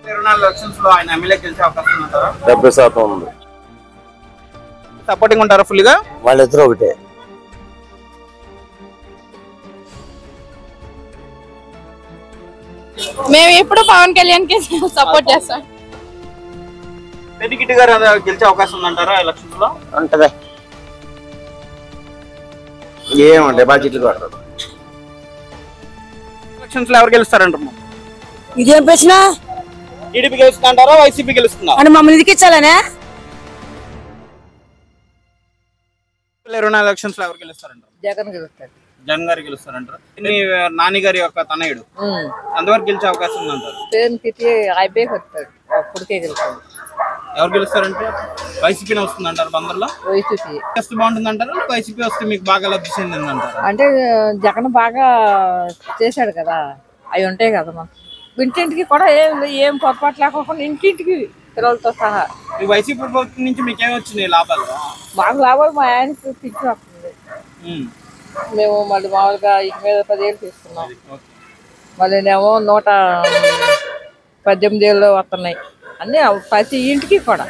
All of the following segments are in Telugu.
24 ఎలక్షన్స్ లో ఆయన ఎమ్మెల్యే గెలిచే అవకాశం ఉందంటారా? 70% ఉంది. సపోర్టింగ్ ఉంటారా ఫుల్ గా? వాళ్ళిద్దరూ ఒకటే. మేము ఎప్పుడు పవన్ కళ్యాణ్ కి సపోర్ట్ చేస్తాం. పెద్దిగిట్టి గారు గెలిచే అవకాశం ఉందంటారా ఎలక్షన్స్ లో? ఉంటది. ఏమో డిపాజిట్లు కొడతారు. ఎలక్షన్స్ లో ఎవరు గెలుస్తారంటారు? ఇదేం ప్రశ్న? టీడీపీ గెలుస్తుంటారా వైసీపీ గెలుస్తుందా? అని మమ్మల్ని ఇదికిచ్చాలనే 24 ఎలక్షన్స్ లో ఎవరు గెలుస్తారంటారు? జగన్ గెలుస్తాడు. జగన్ గారు గెలుస్తారంటారు. నాని గారి యొక్క తనయుడు ఎంతవరకు గెలిచే అవకాశం ఉందంటారు? అయిపోయి వస్తాడు, అప్పటికే గెలుస్తాడు. ఎవరు గెలుస్తారంటే వైసీపీనే వస్తుందంటారు. బందర్లో వైసీపీ వస్తే బాగుంటుంది అంటారు, వైసీపీ వస్తే మీకు బాగా లబ్ధి చెందింది అంటారు. అంటే జగన్ బాగా చేశాడు కదా, అవి ఉంటాయి కదా. మనం ఇంటింటికి కూడా ఏం పొరపాటు లేకుండా ఇంటింటికి పిల్లలతో సహా. ఈ వైసీపీ ప్రభుత్వం నుంచి మీకు ఏమి వచ్చినాయి లాభాలు? మాకు లాభాలు మా ఆయనకి పిచ్చి వస్తుంది. మేము మళ్ళీ మామూలుగా ఇంటి మీద 10 ఏళ్ళు తీసుకున్నాం. మళ్ళీ ఏమో 118 ఏళ్ళు వస్తున్నాయి అన్నీ ప్రతి ఇంటికి కూడా.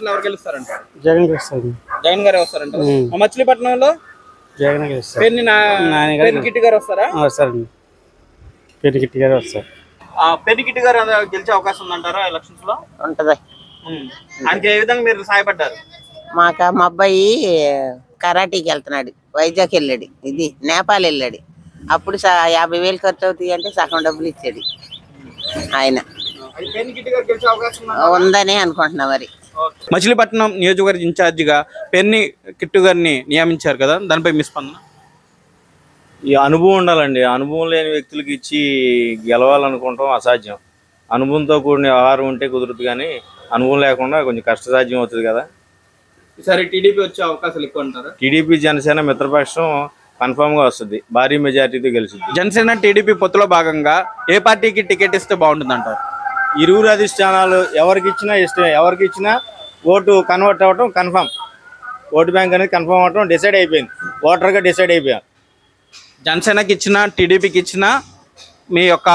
ఎవరు గెలుస్తారంటారు? జగన్ గెలుస్తాడు. జగన్ గారే వస్తారంటారు. మచిలీపట్నంలో జగన్ గెలుస్తాడు. పెన్నిగిట్టి గారు వస్తారా? వస్తారండి. పెరిగిట్టి గారు వస్తారు. పెన్నిగిట్టి గారు గెలిచే అవకాశం ఉందంటారా ఎలక్షన్స్ లో? ఉంటది. ఆయనకి ఏ విధంగా మీరు సహాయపడ్డారు? మా అబ్బాయి కరాటీకి వెళ్తున్నాడు, వైజాగ్ వెళ్ళాడు, ఇది నేపాల్ వెళ్ళాడు. అప్పుడు 50,000 ఖర్చు అవుతాయి అంటే సగం డబ్బులు ఇచ్చాడు ఆయన. ఉందని అనుకుంటున్నా మరి. మచిలీపట్నం నియోజకవర్గ ఇన్ఛార్జిగా పెన్ని కిట్టు గారిని నియమించారు కదా, దానిపై మీ స్పందన? ఈ అనుభవం ఉండాలండి. అనుభవం లేని వ్యక్తులకి ఇచ్చి గెలవాలనుకుంటాం అసాధ్యం. అనుభవంతో కూడిన వ్యవహారం ఉంటే కుదురుతుంది, కానీ అనుభవం లేకుండా కొంచెం కష్టసాధ్యం అవుతుంది కదా. ఈసారి టీడీపీ వచ్చే అవకాశాలు ఎక్కువ అంటారా? టీడీపీ జనసేన మిత్రపక్షం కన్ఫామ్ గా వస్తుంది, భారీ మెజార్టీతో గెలుస్తుంది. జనసేన టీడీపీ పొత్తులో భాగంగా ఏ పార్టీకి టికెట్ ఇస్తే బాగుంటుంది అంటారు? ఇరువురు అధిష్టానాలు ఎవరికి ఇచ్చినా ఇష్టమే. ఎవరికి ఇచ్చినా ఓటు కన్వర్ట్ అవ్వటం కన్ఫామ్. ఓటు బ్యాంక్ అనేది కన్ఫామ్ అవ్వటం డిసైడ్ అయిపోయింది, ఓటర్గా డిసైడ్ అయిపోయాం. జనసేనకి ఇచ్చినా టీడీపీకి ఇచ్చినా మీ యొక్క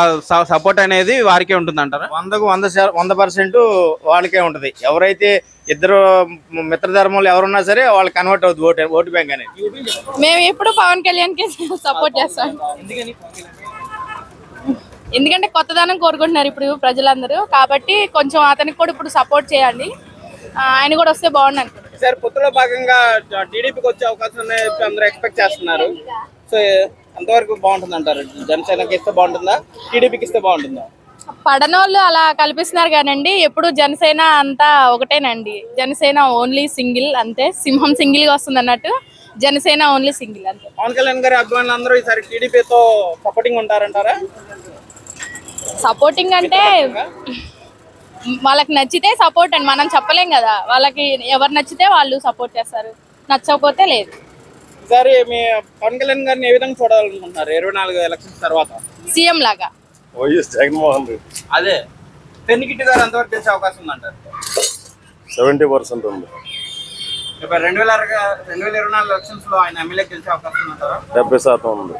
సపోర్ట్ అనేది వారికే ఉంటుంది అంటారా? 100% వాళ్ళకే ఉంటుంది. ఎవరైతే ఇద్దరు మిత్రధర్మంలో ఎవరున్నా సరే వాళ్ళు కన్వర్ట్ అవుతుంది ఓటు బ్యాంక్ అనేది. మేము ఎప్పుడు పవన్ కళ్యాణ్ కి సపోర్ట్ చేస్తాం. ఎందుకంటే కొత్తదనం కోరుకుంటున్నారు ఇప్పుడు ప్రజలందరూ, కాబట్టి కొంచెం అతనికి కూడా ఇప్పుడు సపోర్ట్ చేయండి. ఆయన కూడా వస్తే బాగుంది అనుకుంటున్నాను. సార్, పొత్తులో భాగంగా టీడీపీకి వచ్చే అవకాశం అందరూ ఎక్స్పెక్ట్ చేస్తున్నారు. సో ఎంతవరకు బాగుంటుంది అంటారు? జనసేనకి ఇస్తే బాగుంటుందా, టీడీపీకి ఇస్తే బాగుంటుందా? పడనోళ్ళు అలా కల్పిస్తున్నారు కానండి, ఎప్పుడు జనసేన అంతా ఒకటేనండి. జనసేన ఓన్లీ సింగిల్, అంతే. సింహం సింగిల్ గా వస్తుంది అన్నట్టు, జనసేన ఓన్లీ సింగిల్ అంతే. పవన్ కళ్యాణ్ గారి అభిమానులు అందరూ ఈసారి టీడీపీతో సపోర్టింగ్ ఉంటారంటారా? సపోర్టింగ్ అంటే వాళ్ళకి నచ్చితే సపోర్ట్ అండి, మనం చెప్పలేం కదా. వాళ్ళకి ఎవరు నచ్చితే వాళ్ళు సపోర్ట్ చేస్తారు, నచ్చకపోతే లేదు. ఈసారి మీ పవన్ కళ్యాణ్ గారిని ఏ విధంగా చూడాలనుకుంటున్నారు 24 ఎలక్షన్స్ తర్వాత? సీఎం లాగా. వైఎస్ జగన్మోహన్ రెడ్డి. అదే పెన్నిగిట్టి గారు ఎంతవరకు తెచ్చే అవకాశం ఉందంటారు? 70% ఉంది. 2024 ఎలక్షన్స్ లో ఆయన ఎమ్మెల్యే గెలిచే అవకాశం ఉందంటారా? 70% ఉంది.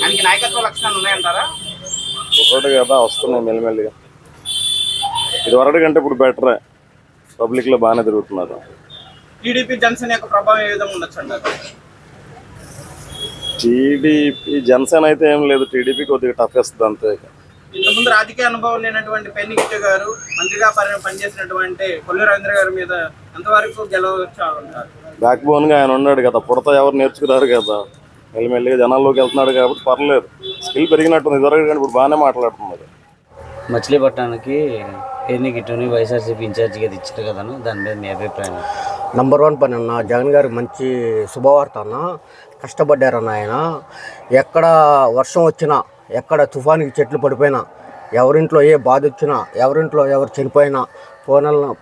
ఆయనకి నాయకత్వ లక్షణాలు ఉన్నాయంటారా? ఒకటి కదా వస్తున్నాయి మెల్లిమెల్లిగా. ఇదివరకు కంటే ఇప్పుడు బెటరే, పబ్లిక్ లో బాగానే తిరుగుతున్నారు. టీడీపీ జనసేన యొక్క ప్రభావం ఏ విధంగా ఉండొచ్చు అంటారు? టీడీపీ జనసేన అయితే ఏం లేదు, టీడీపీ కొద్దిగా టఫ్ వేస్తుంది అంతే. ఇంతకుముందు రాజకీయ అనుభవం లేనటువంటి పెన్నిగిట్టి గారు మంత్రిగా పనిచేసినటువంటి కొల్లు రవీంద్ర గారి మీద ఎంతవరకు గెలవచ్చారంటారు? బ్యాక్ బోన్ గా ఆయన ఉన్నాడు కదా, పుడత ఎవరు నేర్చుకున్నారు కదా, మెల్లిమెల్లిగా జనాల్లోకి వెళ్తున్నాడు కాబట్టి పర్లేదు, స్కిల్ పెరిగినట్టుంది. ఇదివరకు కానీ ఇప్పుడు బాగానే మాట్లాడుతున్నారు. మచిలీపట్నానికి పెన్నిగిట్టుని వైఎస్ఆర్సీపీ ఇన్ఛార్జిగా తెచ్చారు కదా, దాని మీద మీ అభిప్రాయం? నంబర్ 1 పని అన్న, జగన్ గారికి మంచి శుభవార్త అన్న. కష్టపడ్డారన్న ఆయన. ఎక్కడ వర్షం వచ్చినా, ఎక్కడ తుఫానికి చెట్లు పడిపోయినా, ఎవరింట్లో ఏ బాధ వచ్చినా, ఎవరింట్లో ఎవరు చనిపోయినా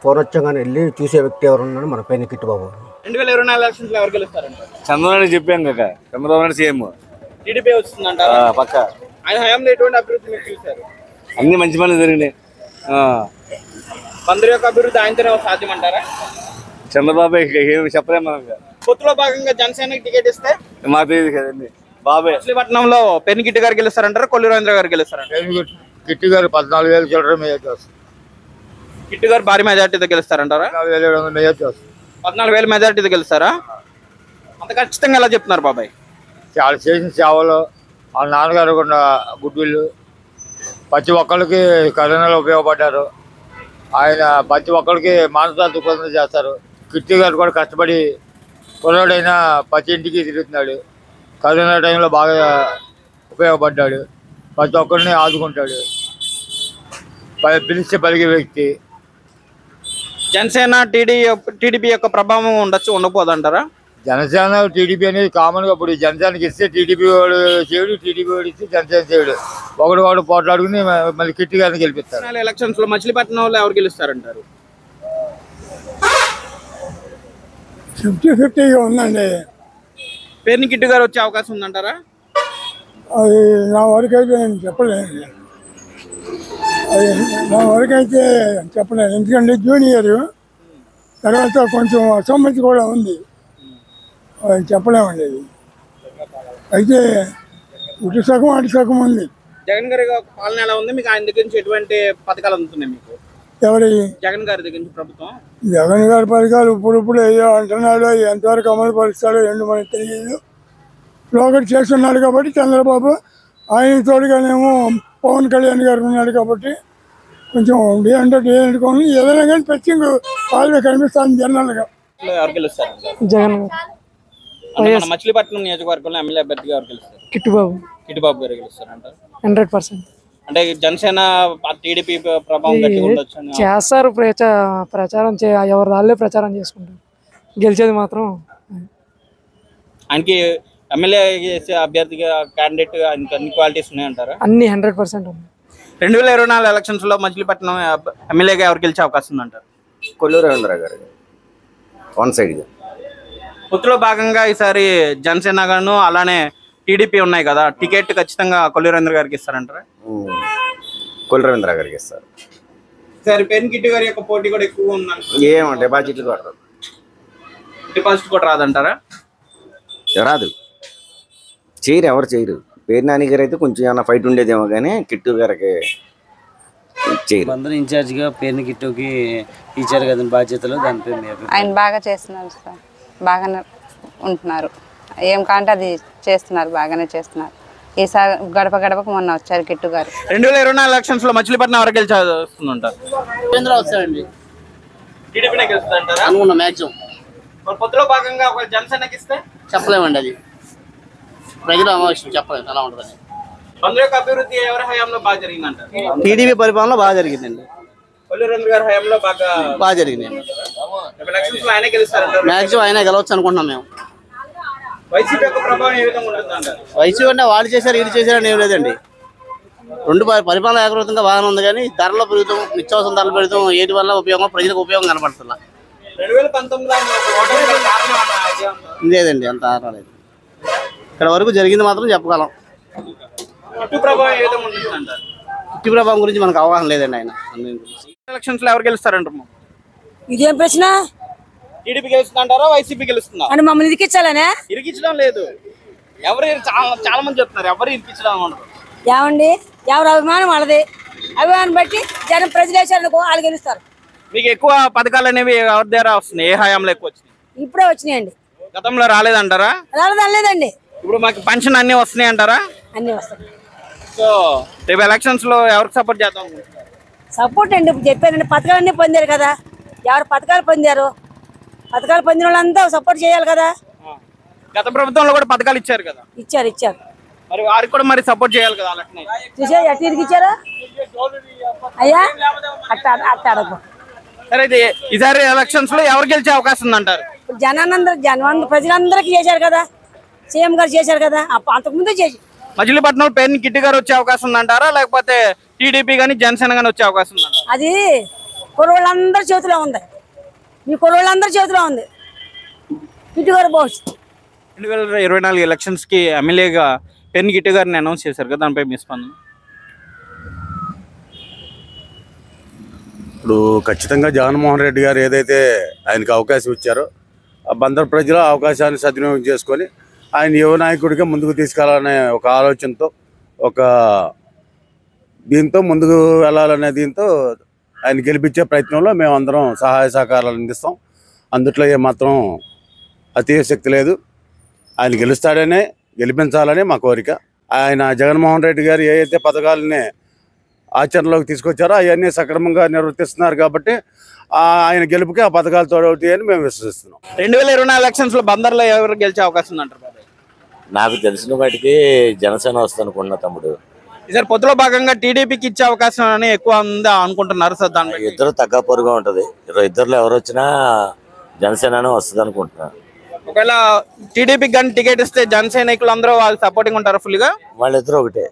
ఫోనొచ్చగానే వెళ్ళి చూసే వ్యక్తి ఎవరు ఉన్నాడు మన పెన్నిగిట్టి బాబు. 2024 ఎలక్షన్స్ లో ఎవరు గెలుస్తారంట? చంద్రబాబు చెప్పాం కదా, చంద్రబాబు సీఎం. టీడీపీ వస్తుందంట పక్క. ఆయన హయాంలో ఎటువంటి అభివృద్ధి మీరు చూశారు? అన్ని మంచి పనులు జరిగినాయి. బందరు యొక్క అభివృద్ధి ఆయనతోనే సాధ్యమంటారా? చంద్రబాబు చెప్పలేము. పొత్తులో భాగంగా జనసేనకి టికెట్ ఇస్తే మాకు తెలియదు కదండి బాబాయ్. మచిలీపట్నంలో పెన్నిగిట్టి గారు గెలుస్తారంటారా, కొల్లు రవీంద్ర గారు గెలుస్తారంటారా? కిట్టి గారు 14,000 చిల్లర మెజార్టీ వస్తుంది. కిట్టు గారు భారీ మెజార్టీతో గెలుస్తారంటారా? 14,700 మెజార్టీ వస్తుంది. 14,000 మెజార్టీతో గెలుస్తారా? అంత ఖచ్చితంగా ఎలా చెప్తున్నారు బాబాయ్? చాలా చేసిన సేవలు, వాళ్ళ నాన్నగారు ఉన్న గుడ్ విల్, ప్రతి ఒక్కరికి కరోనాలో ఉపయోగపడ్డారు. ఆయన ప్రతి ఒక్కరికి మానసిక దుఃఖం చేస్తారు. కిట్టి గారు కూడా కష్టపడి కుర్రాడైనా ప్రతి ఇంటికి తిరుగుతున్నాడు. కరోనా టైంలో బాగా ఉపయోగపడ్డాడు. ప్రతి ఒక్కరిని ఆదుకుంటాడు. పిలిస్తే పలిగే వ్యక్తి. జనసేన టీడీపీ యొక్క ప్రభావం ఉండొచ్చు, ఉండకపోదంటారా? జనసేన టీడీపీ అనేది కామన్గా ఇప్పుడు జనసేనకి ఇస్తే టీడీపీ వాడు చేయడు, టీడీపీ వాడు ఇస్తే జనసేన చేయడు. ఒకడు పోట్లాడుకుని మళ్ళీ కిట్టి గారిని గెలిపిస్తారు. ఎలక్షన్స్ లో మచిలీపట్నంలో ఎవరు గెలుస్తారంటారు? 50-50గా ఉందండి. పేరుని కిట్టు గారు వచ్చే అవకాశం ఉందంటారా? అది నా వరకైతే నేను చెప్పలేను. అది నా వరకైతే చెప్పలేను. ఎందుకంటే జూనియర్ తర్వాత కొంచెం అసమ్మతి కూడా ఉంది. చెప్పలేమండి. అది అయితే ఇటు సగం అటు సగం ఉంది. జగన్ గారి పాలన ఎలా ఉంది మీకు? ఆయన దగ్గర నుంచి ఎటువంటి పథకాలు అందుతున్నాయి మీకు? ఎవరి జగన్ గారి దగ్గర నుంచి ప్రభుత్వం? జగన్ గారి పథకాలు ఇప్పుడు ఏదో అంటున్నాడో, ఎంతవరకు అమలు పరుస్తాడో ఏంటో మనకు తెలియదు. లోకటి చేస్తున్నాడు కాబట్టి చంద్రబాబు, ఆయన తోడుగానేమో పవన్ కళ్యాణ్ గారు ఉన్నాడు కాబట్టి కొంచెం అనుకోని ఏదైనా కానీ ప్రత్యేక వాళ్ళే కనిపిస్తాను జనరల్గా. ఎవరు గెలుస్తారు? జగన్ మచిలీపట్నం నియోజకవర్గంలో ఎమ్మెల్యే అభ్యర్థిగా ఎవరు గెలుస్తారు? కిట్టుబాబు గారు గెలుస్తారు అంటారు? 100%. అంటే జనసేన టీడీపీ ప్రభావం గట్టిగా ఉండొచ్చు చేస్తారు. ప్రచారం ఎవరు వాళ్ళే ప్రచారం చేసుకుంటారు. గెలిచేది మాత్రం ఆయనకి ఎమ్మెల్యే అభ్యర్థిగా క్యాండిడేట్ అన్ని క్వాలిటీస్ ఉన్నాయంటారా? అన్ని 100% ఉంది. 2024 ఎలక్షన్స్ లో మచిలీపట్నం ఎమ్మెల్యేగా ఎవరు గెలిచే అవకాశం ఉందంటారు? కొల్లూరు రవీంద్ర గారు వన్ సైడ్గా. పొత్తులో భాగంగా ఈసారి జనసేన గాను అలానే టీడీపీ ఉన్నాయి కదా, టికెట్ ఖచ్చితంగా కొల్లూరు రవీంద్ర గారికి ఇస్తారంటారా? కొల్లూరు రవీంద్ర గారికి ఇస్తారు. ఈసారి పెన్ కిట్టి గారి యొక్క పోటీ కూడా ఎక్కువ ఉందంట. ఏమంటే డిపాజిట్లు కూడా రాదు. డిపాజిట్ కూడా రాదంటారా? రాదు, చేయరు, ఎవరు చేయరు. పేరు నాని గారు అయితే కొంచెం ఏమైనా ఫైట్ ఉండేదేమో కానీ కిట్టు గారికి చేయరు. అందరూ ఇన్ఛార్జిగా పేరుని కిట్టుకి ఇచ్చారు కదా బాధ్యతలు. దానిపై ఆయన బాగా చేస్తున్నారు సార్, బాగానే ఉంటున్నారు. ఏం కాంటే అది చేస్తున్నారు, బాగానే చేస్తున్నారు. ఈసారి గడప గడపకు మొన్న వచ్చారు కిట్టు గారు. 2024 ఎలక్షన్స్ లో మచిలీపట్నం ఎవరు గెలిచేస్తుంటారు? వస్తారండి. టీడీపీనే గెలుస్తుంటారా? అనుకున్నా మ్యాక్సిమం. పొత్తులో భాగంగా ఒక జనసేనకి ఇస్తే చెప్పలేమండి, అది ప్రజలు అమర్శం చెప్పలేదు ఎలా ఉంటుందని. అందులో యొక్క అభివృద్ధి ఎవరి హయాంలో బాగా జరిగిందంటారు? టీడీపీ పరిపాలన బాగా జరిగిందండి. కొల్లూరు రవీంద్ర గారి హయాంలో బాగా జరిగిందండి. ఎలక్షన్స్ లో ఆయనే గెలుస్తారంటారు? మ్యాక్సిమం ఆయన గెలవచ్చు అనుకుంటున్నాం మేము. వైసీపీ యొక్క ప్రభావం ఏ విధంగా ఉంటుందంటారు? వైసీపీ అంటే వాళ్ళు చేశారు వీళ్ళు చేశారని ఏం లేదండి. రెండు పరిపాలన ఏకృతంగా బాగానే ఉంది కానీ ధరలు పెరుగుతాం, నిత్యావసర ధరలు పెరుగుతాం, ఏటి వల్ల ఉపయోగం ప్రజలకు ఉపయోగం కనపడుతుందా? 2019 లేదండి, అంత రాలేదు. ఇక్కడ వరకు జరిగింది మాత్రం చెప్పగలం. కిట్టు ప్రభావం ఏ విధంగా ఉంటుందంటారు? కిట్టు ప్రభావం గురించి మనకు అవగాహన లేదండి. ఆయన ఎలక్షన్స్ లో ఎవరు గెలుస్తారంటారు? ఇదేం ప్రశ్న? టీడీపీ గెలుస్తుంటారా వైసీపీ గెలుస్తుందా? అంటే మమ్మల్ని ఇరికించాలనే? ఇరికించడం లేదు, ఎవరు చాలా మంది చెప్తున్నారు ఎవరు ఇరికించడం ఉండదు. ఏమండి, ఎవరు అభిమానం వాళ్ళది. అభిమానం బట్టి జనం ప్రజలు వేసారనుకో వాళ్ళు గెలుస్తారు. మీకు ఎక్కువ పథకాలు అనేవి ఎవరి ద్వారా వస్తున్నాయి? ఏ హయాంలో ఎక్కువ వచ్చినాయి? ఇప్పుడే వచ్చినాయండి. గతంలో రాలేదంటారా? రాలేదండి. ఇప్పుడు మాకు పెన్షన్ అన్ని వస్తున్నాయి అంటారా? అన్ని వస్తాయి. సో రేపు ఎలక్షన్స్ లో ఎవరికి సపోర్ట్ చేద్దాం? సపోర్ట్ అండి, ఇప్పుడు చెప్పారండి. పథకాలన్నీ పొందారు కదా, ఎవరు పథకాలు పొందారు, పథకాలు పొందిన వాళ్ళంతా సపోర్ట్ చేయాలి కదా. గత ప్రభుత్వంలో కూడా పథకాలు ఇచ్చారు కదా. ఇచ్చారు మరి వారికి కూడా మరి సపోర్ట్ చేయాలి కదా. అలానే చూసారు ఎట్లా ఇరికిచ్చారా అయ్యా? అట్ట అడగ. సరే, ఈసారి ఎలక్షన్స్ లో ఎవరు గెలిచే అవకాశం ఉందంటారు? ఇప్పుడు జనం ప్రజలందరికీ చేశారు కదా, సీఎం గారు చేశారు కదా, అంతకుముందే చేసి. మచిలీపట్నం పేరుని కిట్టి గారు వచ్చే అవకాశం ఉందంటారా, లేకపోతే టీడీపీ గానీ జనసేన గానీ వచ్చే అవకాశం ఉందంటారా? అది కుర్రోళ్ళందరి చేతిలో ఉంది. మీ కుర్రోళ్ళందరి చేతిలో ఉంది కిట్టి గారు భవిష్యత్తు. 2024 ఎలక్షన్స్ కి ఎమ్మెల్యేగా పేరుని కిట్టి గారిని అనౌన్స్ చేశారు కదా, దానిపై మీ స్పందన? ఇప్పుడు ఖచ్చితంగా జగన్మోహన్ రెడ్డి గారు ఏదైతే ఆయనకు అవకాశం ఇచ్చారో ఆ బందర్ ప్రజలు అవకాశాన్ని సద్వినియోగం చేసుకొని ఆయన యువ నాయకుడిగా ముందుకు తీసుకెళ్లాలనే ఒక ఆలోచనతో ఒక దీంతో ముందుకు వెళ్ళాలనే దీంతో ఆయన గెలిపించే ప్రయత్నంలో మేము అందరం సహాయ సహకారాలు అందిస్తాం. అందుట్లో ఏమాత్రం అతిశక్తి లేదు. ఆయన గెలుస్తాడనే గెలిపించాలనే మా కోరిక. ఆయన జగన్మోహన్ రెడ్డి గారు ఏ అయితే పథకాలని ఆచరణలోకి తీసుకొచ్చారో అవన్నీ సక్రమంగా నిర్వర్తిస్తున్నారు కాబట్టి ఆయన గెలుపుకి ఆ పథకాలు తోడవుతాయని మేము విశ్వసిస్తున్నాం. 2024 ఎలక్షన్స్ లో బందర్లో ఎవరు గెలిచే అవకాశం ఉందంటారు బాబాయ్? నాకు తెలిసిన వాటికి జనసేన వస్తుంది అనుకుంటున్నా తమ్ముడు. ఈసారి పొత్తులో భాగంగా టీడీపీకి ఇచ్చే అవకాశం అని ఎక్కువ ఉందా అనుకుంటున్నారు సార్? దాని ఇద్దరు తగ్గపోరుగా ఉంటది. ఇద్దరులో ఎవరు వచ్చినా జనసేన వస్తుంది అనుకుంటున్నా. ఒకవేళ టీడీపీకి కానీ టికెట్ ఇస్తే జన సైనికులు అందరూ వాళ్ళు సపోర్టింగ్ ఉంటారు ఫుల్ గా? వాళ్ళిద్దరు ఒకటే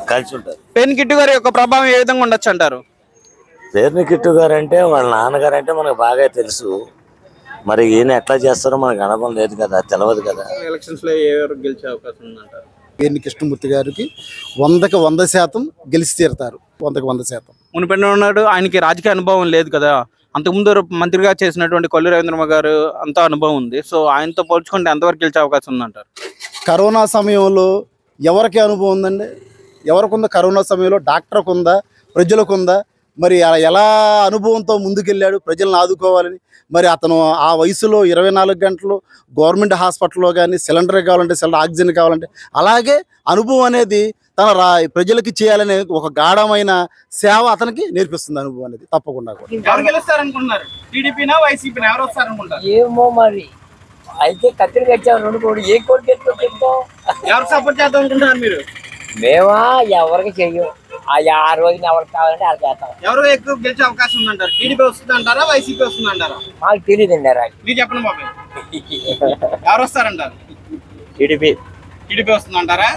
కలిసి ఉంటారు. పేర్ని కిట్టు గారి యొక్క ప్రభావం ఏ విధంగా ఉండొచ్చు అంటారు? పేర్ని కిట్టు గారు అంటే వాళ్ళ నాన్నగారు అంటే మనకు బాగా తెలుసు. మరి ఈయన ఎట్లా చేస్తారో మనకు అనుభవం లేదు కదా, తెలియదు కదా. ఎలక్షన్స్ లో ఎవరు గెలిచే అవకాశం ఉందంటారు? పేర్ని కృష్ణమూర్తి గారికి 100% గెలిచి తీరుతారు. 100%. మునిపెండు ఉన్నాడు, ఆయనకి రాజకీయ అనుభవం లేదు కదా. అంతకుముందు మంత్రిగా చేసినటువంటి కొల్లు రవీంద్రమ్మ గారు అంత అనుభవం ఉంది. సో ఆయనతో పోల్చుకుంటే ఎంతవరకు గెలిచే అవకాశం ఉందంటారు? కరోనా సమయంలో ఎవరికి అనుభవం ఉందండి? ఎవరికి ఉందా? కరోనా సమయంలో డాక్టర్కు ఉందా, ప్రజలకు ఉందా? మరి ఎలా అనుభవంతో ముందుకెళ్ళాడు ప్రజలను ఆదుకోవాలని. మరి అతను ఆ వయసులో 24 గంటలు గవర్నమెంట్ హాస్పిటల్లో కానీ సిలిండర్ కావాలంటే సిలిండర్, ఆక్సిజన్ కావాలంటే అలాగే అనుభవం అనేది తన ప్రజలకి చేయాలనే ఒక గాఢమైన సేవ అతనికి నేర్పిస్తుంది. అనుభవం అనేది తప్పకుండా. ఎవరు గెలుస్తారనుకుంటున్నారు? టీడీపీనా వైసీపీనా ఎవరు వస్తారనుకుంటారు? ఏమో మరి అయితే కత్తిరి కట్టాము 2 కోడి ఏ కోడి చెప్తాం? ఎవరు సపోర్ట్ చేద్దాం అనుకుంటున్నారు మీరు? మేమా ఎవరికి చెయ్యం. ఆ రోజున ఎవరికి కావాలంటే వాళ్ళకి చేస్తాం. ఎవరు ఎక్కువ గెలిచే అవకాశం ఉందంటారు? టీడీపీ వస్తుంది అంటారా, వైసీపీ వస్తుంది అంటారా? మాకు తెలియదండి. మీరు చెప్పండి బాబాయ్, ఎవరు వస్తారంటారు? టీడీపీ వస్తుంది అంటారా?